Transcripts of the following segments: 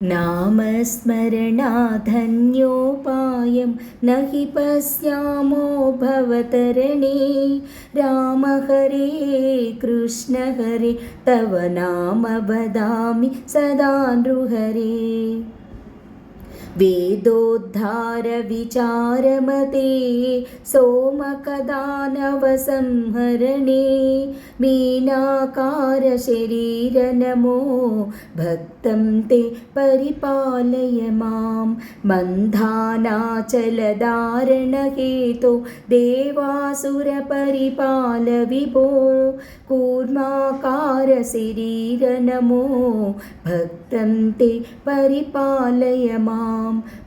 नामस्मरणाधन्योपायं न हि पश्यामो भवतरणे। राम हरे कृष्ण हरे तव नाम वदामि सदा नृहरे। वेदोद्धारविचारमते सोमकदानवसंहरणे। मीनाकारशरीरनमो भक्तं ते परिपालय मां। मन्धानाचलधारणहेतो देवासुरपरिपाल विभो। कूर्माकारशरीरनमो भक्तं ते परिपालय मां।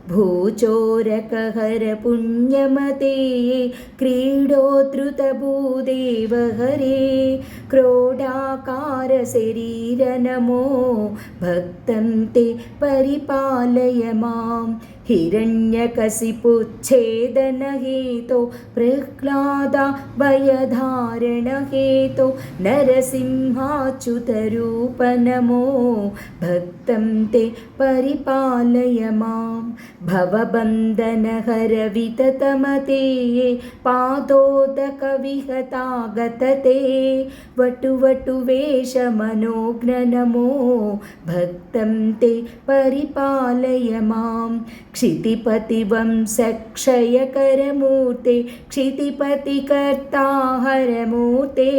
भूचोरकहर पुण्यमते क्रीडोद्धृतभूदेव हरे। क्रोडाकारशरीरनमो भक्तं ते परिपालय मां। हिरण्यकशिपुच्छेदनहेतो प्रह्लादाभयधारणहेतो नरसिंहाच्युतरूप नमो भक्तं ते परिपालय मां। भवबन्धनहर विततमते पादोदकविहतागतते वटुवटुवेषमनोज्ञ नमो भक्तं ते परिपालय मां। क्षितिपतिवंशक्षयकरमूर्ते क्षितिपतिकर्ता हरमूर्ते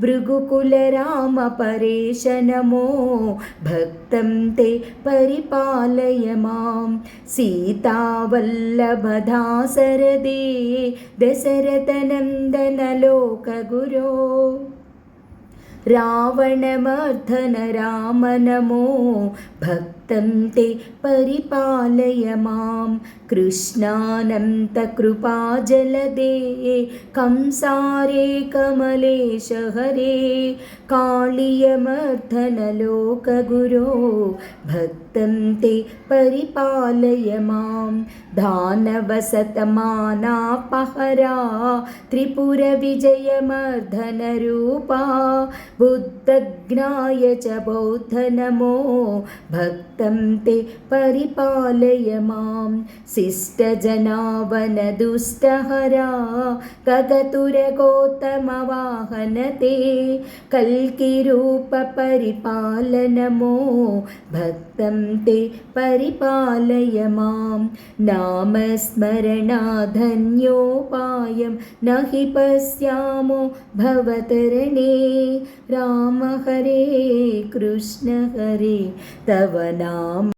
भृगुकुलराम परेश नमो भक्तं ते परिपालय मां। सीतावल्लभदासरदे दशरथनन्दन लोकगुरो रावणमर्दन राम नमो भक्तं ते परिपालय मां। कृष्णानन्तकृपाजलदे कंसारे कमलेश हरे। काळियमर्दन लोकगुरो भक्तं ते परिपालय मां। दानवसतमानापहरा त्रिपुरविजयमर्दन रूपा बुद्धज्ञाय च बौद्ध नमो भक्तं ते परिपालय मां। शिष्टजनावनदुष्टहरा गगतुरगोत्तमवाहन ते कल्किरूप परिपाल नमो भक्तं ते परिपालय मां। नामस्मरणाधन्योपायं न हि पश्यामो भवतरणे। राम हरे कृष्ण हरे तव नाम